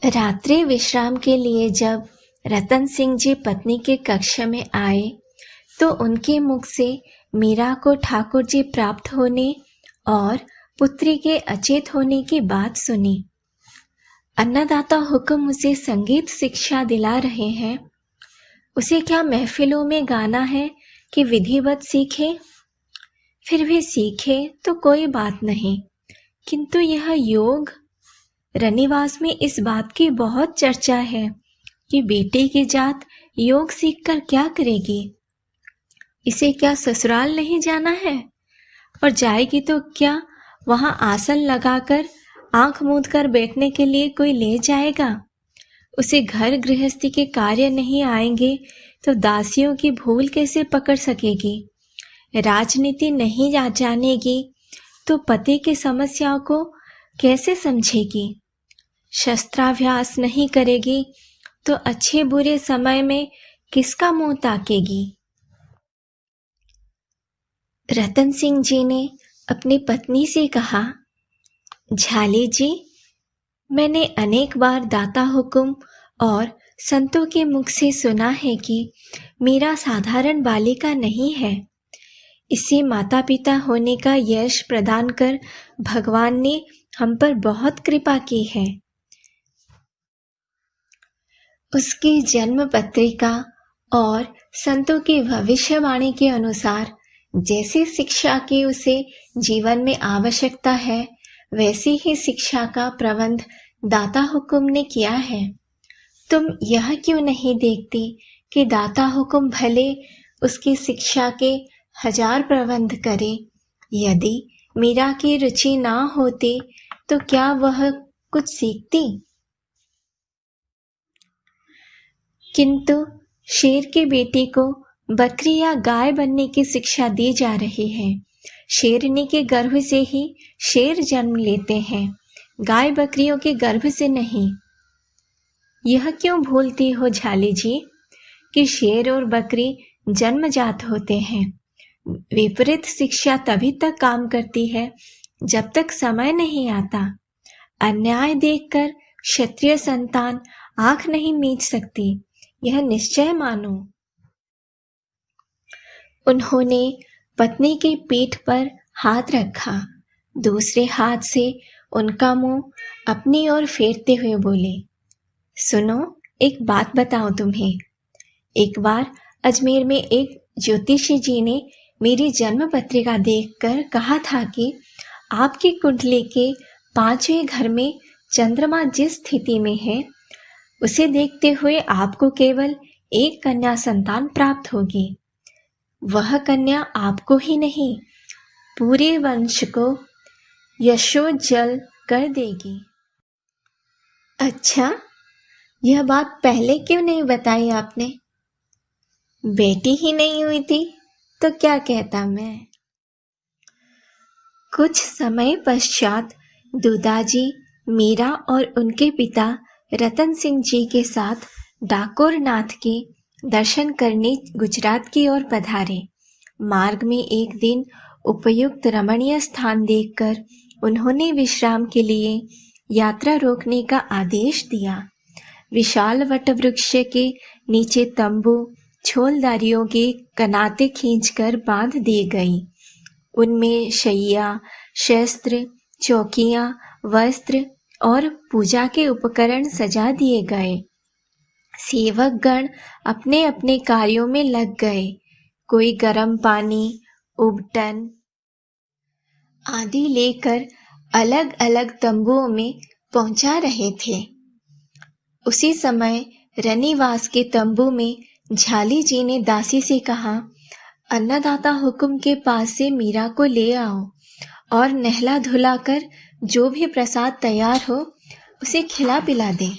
रात्रि विश्राम के लिए जब रतन सिंह जी पत्नी के कक्ष में आए तो उनके मुख से मीरा को ठाकुर जी प्राप्त होने और पुत्री के अचेत होने की बात सुनी। अन्नदाता हुक्म उसे संगीत शिक्षा दिला रहे हैं। उसे क्या महफिलों में गाना है कि विधिवत सीखे? फिर भी सीखे तो कोई बात नहीं, किंतु यह योग रनिवास में इस बात की बहुत चर्चा है कि बेटे की जात योग सीखकर क्या करेगी। इसे क्या ससुराल नहीं जाना है? और जाएगी तो क्या वहां आसन लगाकर आंख मूंद कर बैठने के लिए कोई ले जाएगा? उसे घर गृहस्थी के कार्य नहीं आएंगे तो दासियों की भूल कैसे पकड़ सकेगी? राजनीति नहीं जानेगी तो पति की समस्याओं को कैसे समझेगी? शस्त्राभ्यास नहीं करेगी तो अच्छे बुरे समय में किसका मुंह ताकेगी? रतन सिंह जी ने अपनी पत्नी से कहा, झाली जी, मैंने अनेक बार दाता हुक्म और संतों के मुख से सुना है कि मीरा साधारण बालिका नहीं है। इसे माता पिता होने का यश प्रदान कर भगवान ने हम पर बहुत कृपा की है। उसकी जन्म पत्रिका और संतों की भविष्यवाणी के अनुसार जैसी शिक्षा की उसे जीवन में आवश्यकता है, वैसी ही शिक्षा का प्रबंध दाता हुक्म ने किया है। तुम यह क्यों नहीं देखती कि दाता हुक्म भले उसकी शिक्षा के 1000 प्रबंध करे, यदि मीरा की रुचि ना होती तो क्या वह कुछ सीखती? किंतु शेर की बेटी को बकरी या गाय बनने की शिक्षा दी जा रही है। शेरनी के गर्भ से ही शेर जन्म लेते हैं, गाय बकरियों के गर्भ से नहीं। यह क्यों भूलती हो झाली जी कि शेर और बकरी जन्मजात होते हैं। विपरीत शिक्षा तभी तक काम करती है जब तक समय नहीं आता। अन्याय देखकर क्षत्रिय संतान आंख नहीं मीच सकती, यह निश्चय मानो। उन्होंने पत्नी की पीठ पर हाथ रखा, दूसरे हाथ से उनका मुंह अपनी ओर फेरते हुए बोले, सुनो, एक बात बताओ तुम्हें। एक बार अजमेर में एक ज्योतिषी जी ने मेरी जन्म पत्रिका देखकर कहा था कि आपकी कुंडली के 5वें घर में चंद्रमा जिस स्थिति में है, उसे देखते हुए आपको केवल एक कन्या संतान प्राप्त होगी। वह कन्या आपको ही नहीं, पूरे वंश को यशोज्जल कर देगी। अच्छा, यह बात पहले क्यों नहीं बताई आपने? बेटी ही नहीं हुई थी तो क्या कहता मैं। कुछ समय पश्चात दूदाजी मीरा और उनके पिता रतन सिंह जी के साथ डाकोर नाथ के दर्शन करने गुजरात की ओर पधारे। मार्ग में एक दिन उपयुक्त रमणीय स्थान देखकर उन्होंने विश्राम के लिए यात्रा रोकने का आदेश दिया। विशाल वटवृक्ष के नीचे तंबू छोलदारियों के कनाते खींचकर बांध दिए गई। उनमें शैया, शस्त्र, चौकियां, वस्त्र और पूजा के उपकरण सजा दिए गए। सेवक गण अपने अपने कार्यों में लग गए। कोई गर्म पानी, उबटन आदि लेकर अलग अलग तंबुओं में पहुंचा रहे थे। उसी समय रनिवास के तंबू में झाली जी ने दासी से कहा, अन्नदाता हुक्म के पास से मीरा को ले आओ और नहला धुलाकर जो भी प्रसाद तैयार हो उसे खिला पिला दे।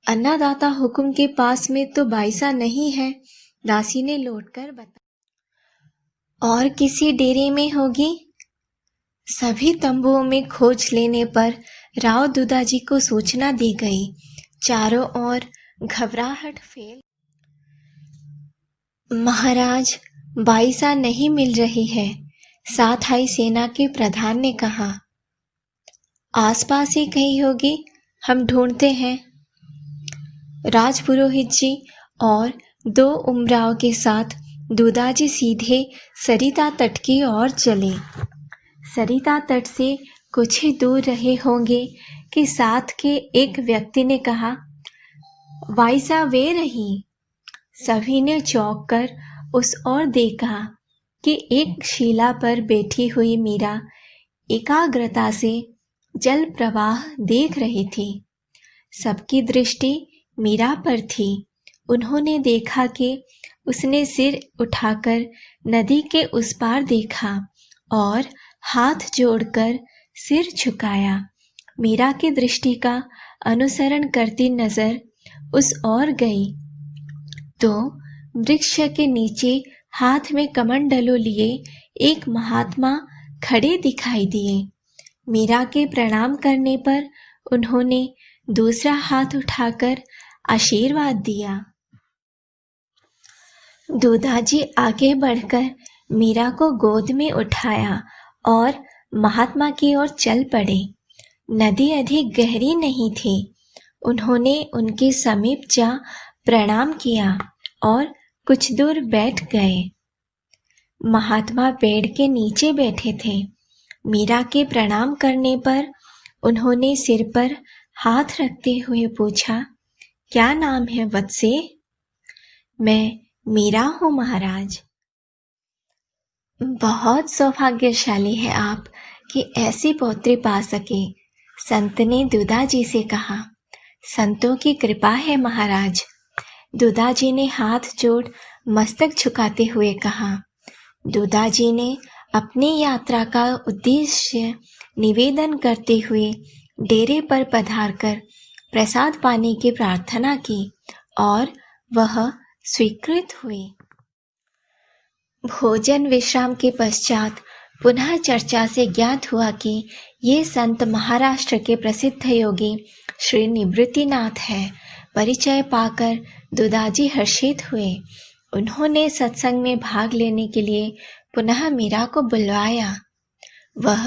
अन्नदाता हुक्म के पास में तो बाइसा नहीं है, दासी ने लौटकर बताया। और किसी डेरे में होगी। सभी तंबुओं में खोज लेने पर राव दूदाजी को सूचना दी गई। चारों ओर घबराहट फैल। महाराज, बाइसा नहीं मिल रही है, साथ आई सेना के प्रधान ने कहा। आसपास ही कहीं होगी, हम ढूंढते हैं। राजपुरोहित जी और 2 उमराव के साथ दूधाजी सीधे सरिता तट की ओर चले। सरिता तट से कुछ ही दूर रहे होंगे कि साथ के एक व्यक्ति ने कहा, वाइसा वे रही। सभी ने चौंक कर उस ओर देखा कि एक शिला पर बैठी हुई मीरा एकाग्रता से जल प्रवाह देख रही थी। सबकी दृष्टि मीरा पर थी। उन्होंने देखा कि उसने सिर उठाकर नदी के उस पार देखा और हाथ जोड़कर सिर झुकाया। मीरा की दृष्टि का अनुसरण करती नजर उस ओर गई तो वृक्ष के नीचे हाथ में कमंडलू लिए एक महात्मा खड़े दिखाई दिए। मीरा के प्रणाम करने पर उन्होंने दूसरा हाथ उठाकर आशीर्वाद दिया। दूधाजी आगे बढ़कर मीरा को गोद में उठाया और महात्मा की ओर चल पड़े। नदी अधिक गहरी नहीं थी। उन्होंने उनके समीप जा प्रणाम किया और कुछ दूर बैठ गए। महात्मा पेड़ के नीचे बैठे थे। मीरा के प्रणाम करने पर उन्होंने सिर पर हाथ रखते हुए पूछा, क्या नाम है वत्से? मैं मीरा हूँ महाराज। बहुत सौभाग्यशाली है आप कि ऐसी पौत्री पा सके, संत ने दूधाजी से कहा। संतों की कृपा है महाराज। दूधाजी ने हाथ जोड़ मस्तक झुकाते हुए कहा। दूधाजी ने अपनी यात्रा का उद्देश्य निवेदन करते हुए डेरे पर पधारकर प्रसाद पाने की प्रार्थना की और वह स्वीकृत हुई। भोजन विश्राम के पश्चात पुनः चर्चा से ज्ञात हुआ कि ये संत महाराष्ट्र के प्रसिद्ध योगी श्री निवृत्तिनाथ है। परिचय पाकर दूधाजी हर्षित हुए। उन्होंने सत्संग में भाग लेने के लिए पुनः मीरा को बुलवाया। वह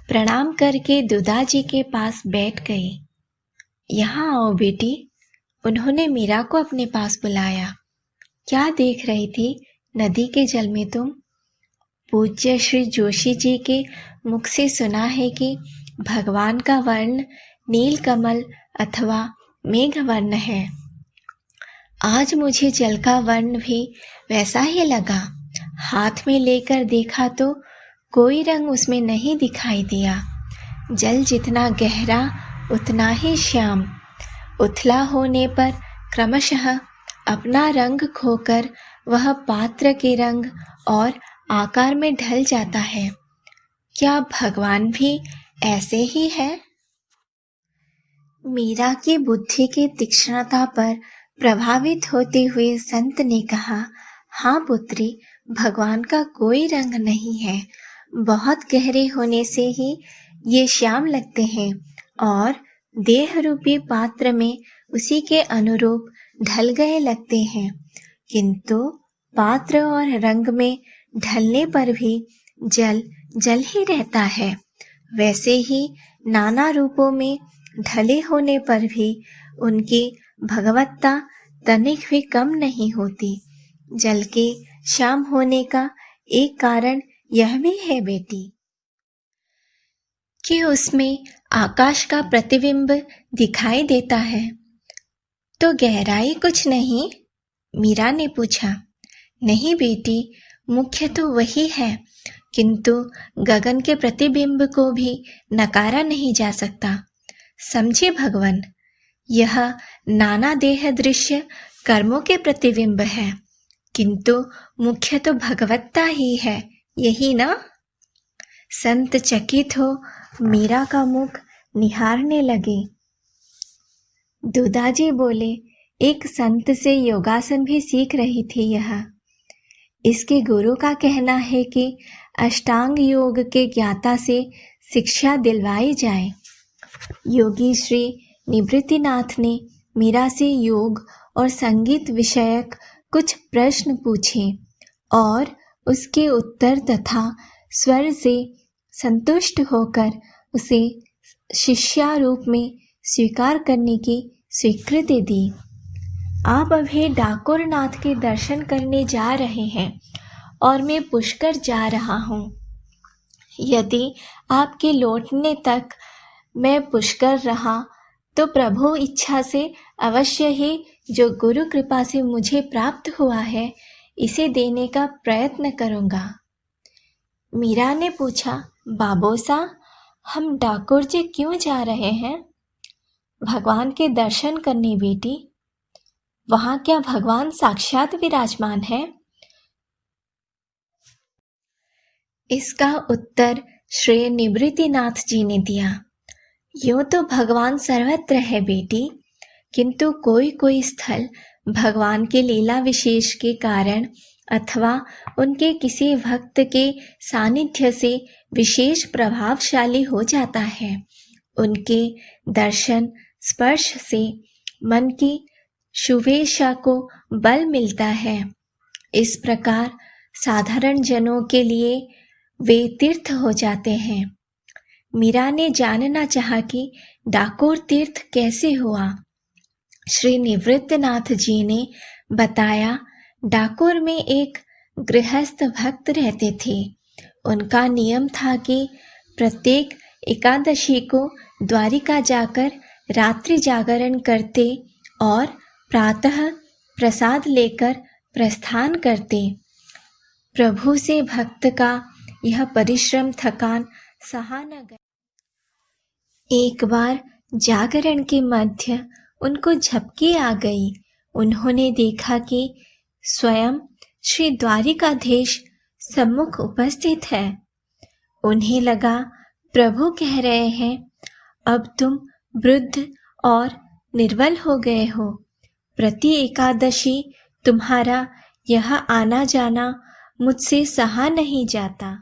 प्रणाम करके दूधाजी के पास बैठ गई। यहाँ आओ बेटी, उन्होंने मीरा को अपने पास बुलाया। क्या देख रही थी नदी के जल में तुम? पूज्य श्री जोशी जी के मुख से सुना है कि भगवान का वर्ण नील कमल अथवा मेघ वर्ण है। आज मुझे जल का वर्ण भी वैसा ही लगा। हाथ में लेकर देखा तो कोई रंग उसमें नहीं दिखाई दिया। जल जितना गहरा उतना ही श्याम। उथला होने पर क्रमशः अपना रंग खोकर वह पात्र के रंग और आकार में ढल जाता है। क्या भगवान भी ऐसे ही है? मीरा की बुद्धि की तीक्ष्णता पर प्रभावित होते हुए संत ने कहा, हाँ पुत्री, भगवान का कोई रंग नहीं है। बहुत गहरे होने से ही ये श्याम लगते हैं और देह रूपी पात्र में उसी के अनुरूप ढल गए लगते हैं, किंतु पात्र और रंग में ढलने पर भी जल जल ही रहता है। वैसे ही नाना रूपों में ढले होने पर भी उनकी भगवत्ता तनिक भी कम नहीं होती। जल के श्याम होने का एक कारण यह भी है बेटी कि उसमें आकाश का प्रतिबिंब दिखाई देता है। तो गहराई कुछ नहीं? मीरा ने पूछा। नहीं बेटी, मुख्य तो वही है, किंतु गगन के प्रतिबिंब को भी नकारा नहीं जा सकता। समझे भगवान, यह नाना देह दृश्य कर्मों के प्रतिबिंब है, किंतु मुख्य तो भगवत्ता ही है, यही ना? संत चकित हो मीरा का मुख निहारने लगे। दूधाजी बोले, एक संत से योगासन भी सीख रही थी यह। इसके गुरु का कहना है कि अष्टांग योग के ज्ञाता से शिक्षा दिलवाई जाए। योगी श्री निवृत्तिनाथ ने मीरा से योग और संगीत विषयक कुछ प्रश्न पूछे और उसके उत्तर तथा स्वर से संतुष्ट होकर उसे शिष्या रूप में स्वीकार करने की स्वीकृति दी। आप अभी डाकोर नाथ के दर्शन करने जा रहे हैं और मैं पुष्कर जा रहा हूँ। यदि आपके लौटने तक मैं पुष्कर रहा तो प्रभु इच्छा से अवश्य ही जो गुरु कृपा से मुझे प्राप्त हुआ है इसे देने का प्रयत्न करूँगा। मीरा ने पूछा, बाबोसा, हम डाकोर जी क्यों जा रहे हैं? भगवान के दर्शन करने बेटी। वहाँ क्या भगवान साक्षात विराजमान है? इसका उत्तर श्री निवृत्तिनाथ जी ने दिया। यूं तो भगवान सर्वत्र है बेटी, किंतु कोई कोई स्थल भगवान के लीला विशेष के कारण अथवा उनके किसी भक्त के सानिध्य से विशेष प्रभावशाली हो जाता है। उनके दर्शन स्पर्श से मन की शुभेच्छा को बल मिलता है। इस प्रकार साधारण जनों के लिए वे तीर्थ हो जाते हैं। मीरा ने जानना चाहा कि डाकोर तीर्थ कैसे हुआ। श्री निवृत्तनाथ जी ने बताया, डाकोर में एक गृहस्थ भक्त रहते थे। उनका नियम था कि प्रत्येक एकादशी को द्वारिका जाकर रात्रि जागरण करते और प्रातः प्रसाद लेकर प्रस्थान करते। प्रभु से भक्त का यह परिश्रम थकान सहा न गया। एक बार जागरण के मध्य उनको झपकी आ गई। उन्होंने देखा कि स्वयं श्री द्वारिकाधीश सम्मुख उपस्थित है। उन्हें लगा प्रभु कह रहे हैं, अब तुम वृद्ध और निर्बल हो गए हो। प्रति एकादशी तुम्हारा यह आना जाना मुझसे सहा नहीं जाता।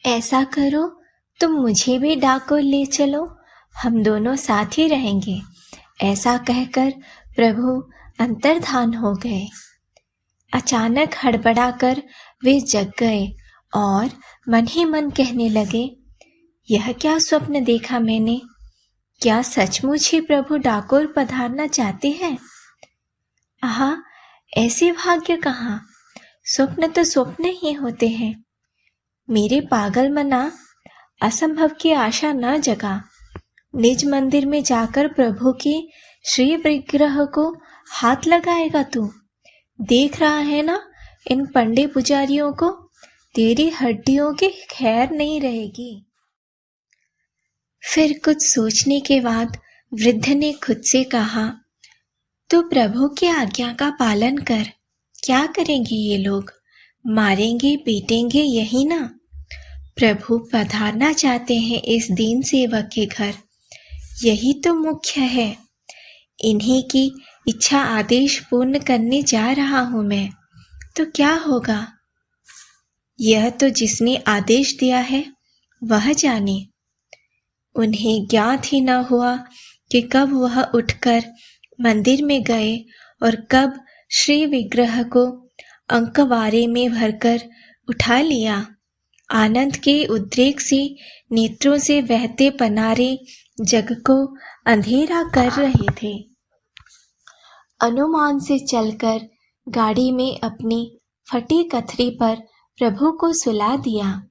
ऐसा करो, तुम मुझे भी डाकोर ले चलो, हम दोनों साथ ही रहेंगे। ऐसा कहकर प्रभु अंतर्धान हो गए। अचानक हड़बड़ाकर वे जग गए और मन ही मन कहने लगे, यह क्या स्वप्न देखा मैंने? क्या सचमुच ही प्रभु डाकोर पधारना चाहते हैं? आहा, ऐसे भाग्य कहाँ, स्वप्न तो स्वप्न ही होते हैं। मेरे पागल मना असंभव की आशा न जगा। निज मंदिर में जाकर प्रभु के श्री विग्रह को हाथ लगाएगा तू? देख रहा है ना इन पंडे पुजारियों को? तेरी हड्डियों की खैर नहीं रहेगी। फिर कुछ सोचने के बाद वृद्ध ने खुद से कहा, तो प्रभु की आज्ञा का पालन कर। क्या करेंगे ये लोग? मारेंगे पीटेंगे यही ना। प्रभु पधारना चाहते हैं इस दीन सेवक के घर, यही तो मुख्य है। इन्हीं की इच्छा आदेश पूर्ण करने जा रहा हूं मैं, तो क्या होगा? यह तो जिसने आदेश दिया है वह जाने। उन्हें ज्ञात ही न हुआ कि कब वह उठकर मंदिर में गए और कब श्री विग्रह को अंकवारे में भरकर उठा लिया। आनंद के उद्रेक से नेत्रों से बहते पनारे जग को अंधेरा कर रहे थे। अनुमान से चलकर गाड़ी में अपनी फटी कथरी पर प्रभु को सुला दिया।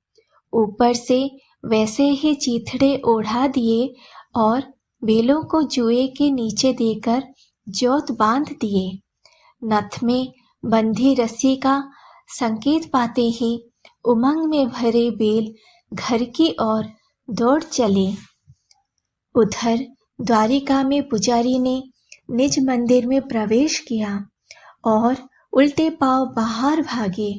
ऊपर से वैसे ही चीथड़े ओढ़ा दिए और बेलों को जुए के नीचे देकर जोत बांध दिए। नथ में बंधी रस्सी का संकेत पाते ही उमंग में भरे बेल घर की ओर दौड़ चले। उधर द्वारिका में पुजारी ने निज मंदिर में प्रवेश किया और उल्टे पांव बाहर भागे।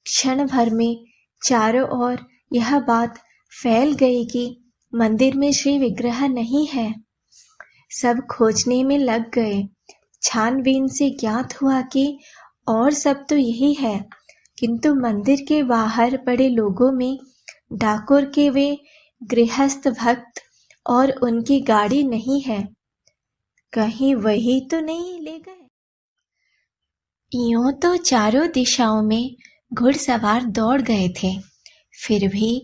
क्षण भर में चारों ओर यह बात फैल गई कि मंदिर में श्री विग्रह नहीं है। सब खोजने में लग गए। छानबीन से ज्ञात हुआ कि और सब तो यही है, किंतु मंदिर के बाहर पड़े लोगों में डाकोर के वे गृहस्थ भक्त और उनकी गाड़ी नहीं है। कहीं वही तो नहीं ले गए? यूं तो चारों दिशाओं में घुड़सवार दौड़ गए थे, फिर भी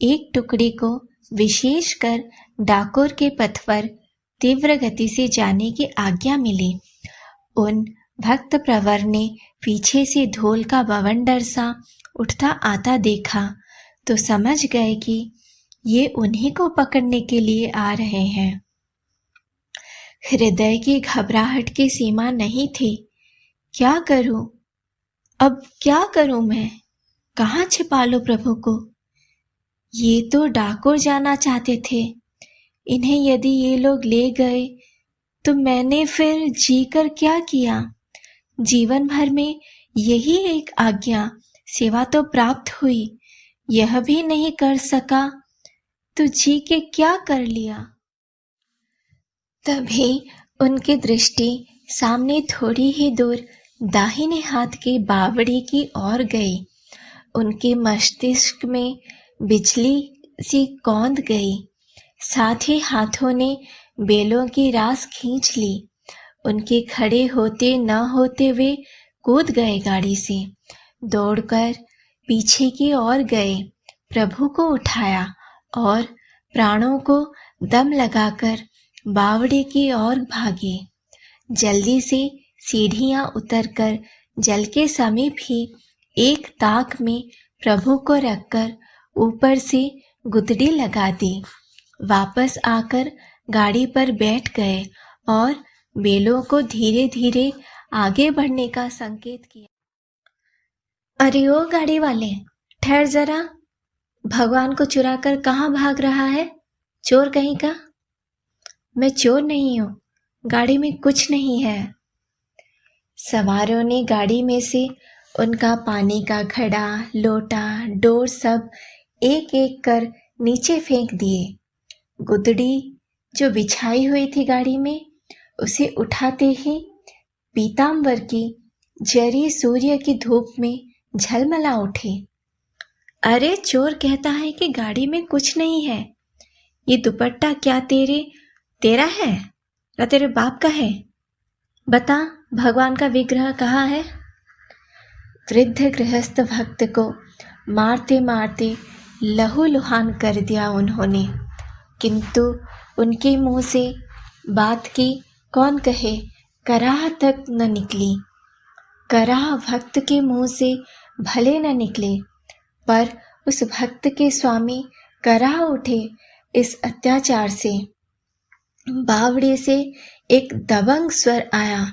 एक टुकड़ी को विशेषकर डाकोर के पथ पर तीव्र गति से जाने की आज्ञा मिली। उन भक्त प्रवर ने पीछे से धूल का बवंडर सा उठता आता देखा तो समझ गए कि ये उन्हीं को पकड़ने के लिए आ रहे हैं। हृदय की घबराहट की सीमा नहीं थी। क्या करूं? अब क्या करूं मैं? कहाँ छिपा लूं प्रभु को? ये तो डाकोर जाना चाहते थे। इन्हें यदि ये लोग ले गए तो मैंने फिर जीकर क्या किया? जीवन भर में यही एक आज्ञा सेवा तो प्राप्त हुई, यह भी नहीं कर सका तो जी के क्या कर लिया? तभी उनकी दृष्टि सामने थोड़ी ही दूर दाहिने हाथ की बावड़ी की ओर गई। उनके मस्तिष्क में बिजली सी कौंध गई। साथ ही हाथों ने बेलों की रास खींच ली। उनके खड़े होते न होते वे कूद गए गाड़ी से। दौड़कर पीछे की ओर गए, प्रभु को उठाया और प्राणों को दम लगाकर बावड़ी की ओर भागे। जल्दी से सीढ़ियां उतरकर जल के समीप ही एक ताक में प्रभु को रखकर ऊपर से गुदड़ी लगा दी। वापस आकर गाड़ी पर बैठ गए और बेलों को धीरे धीरे आगे बढ़ने का संकेत किया। अरे ओ गाड़ी वाले, ठहर जरा। भगवान को चुराकर कहाँ भाग रहा है, चोर कहीं का? मैं चोर नहीं हूँ, गाड़ी में कुछ नहीं है। सवारों ने गाड़ी में से उनका पानी का घड़ा, लोटा, डोर सब एक एक कर नीचे फेंक दिए। गुदड़ी जो बिछाई हुई थी गाड़ी में, उसे उठाते ही पीतांबर की जरी सूर्य की धूप में झलमला उठी। अरे चोर कहता है कि गाड़ी में कुछ नहीं है। ये दुपट्टा क्या तेरा है या तेरे बाप का है? बता, भगवान का विग्रह कहाँ है? वृद्ध गृहस्थ भक्त को मारते मारते लहूलुहान कर दिया उन्होंने, किंतु उनके मुंह से बात की कौन कहे, कराह तक न निकली। कराह भक्त के मुंह से भले न निकले, पर उस भक्त के स्वामी कराह उठे इस अत्याचार से। बावड़े से एक दबंग स्वर आया,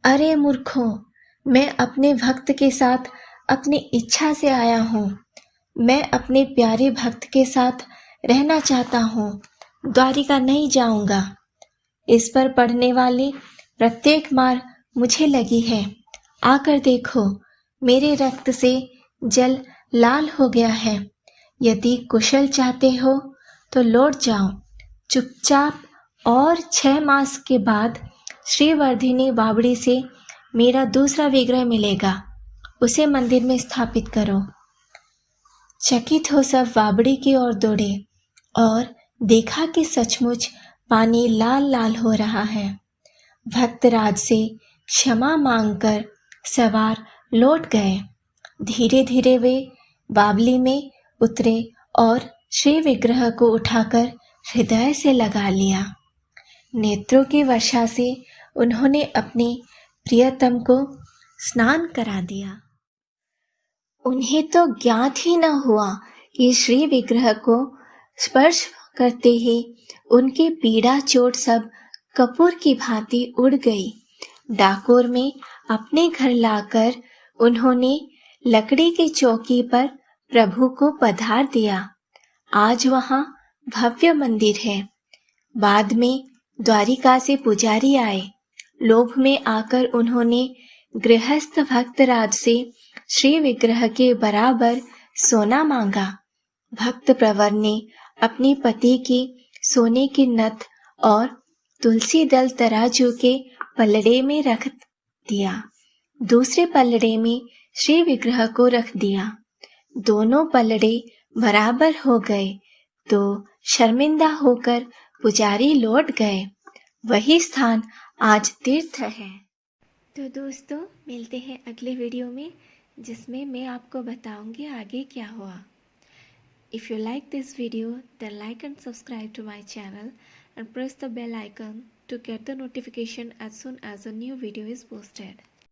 अरे मूर्खों, मैं अपने भक्त के साथ अपनी इच्छा से आया हूँ। मैं अपने प्यारे भक्त के साथ रहना चाहता हूँ, द्वारिका नहीं जाऊंगा। इस पर पड़ने वाली प्रत्येक मार मुझे लगी है। आकर देखो, मेरे रक्त से जल लाल हो गया है। यदि कुशल चाहते हो तो लौट जाओ चुपचाप, और 6 मास के बाद श्रीवर्धिनी बावड़ी से मेरा दूसरा विग्रह मिलेगा, उसे मंदिर में स्थापित करो। चकित हो सब बावड़ी की ओर दौड़े और देखा कि सचमुच पानी लाल लाल हो रहा है। भक्तराज से क्षमा मांगकर सवार लौट गए। धीरे धीरे वे बावली में उतरे और श्री विग्रह को उठाकर हृदय से लगा लिया। नेत्रों की वर्षा से उन्होंने अपने प्रियतम को स्नान करा दिया। उन्हें तो ज्ञात ही न हुआ कि श्री विग्रह को स्पर्श करते ही उनकी पीड़ा चोट सब कपूर की भांति उड़ गई। डाकोर में अपने घर लाकर उन्होंने लकड़ी की चौकी पर प्रभु को पधार दिया। आज वहां भव्य मंदिर है। बाद में द्वारिका से पुजारी आए। लोभ में आकर उन्होंने गृहस्थ भक्तराज से श्री विग्रह के बराबर सोना मांगा। भक्त प्रवर ने अपने पति की सोने की नथ और तुलसी दल तराजू के पलड़े में रख दिया। दूसरे पलड़े में श्री विग्रह को रख दिया। दोनों पलड़े बराबर हो गए तो शर्मिंदा होकर पुजारी लौट गए। वही स्थान आज तीर्थ है। तो दोस्तों, मिलते हैं अगले वीडियो में, जिसमें मैं आपको बताऊंगी आगे क्या हुआ। If you like this video, then like and subscribe to my channel and press the bell icon to get the notification as soon as a new video is posted.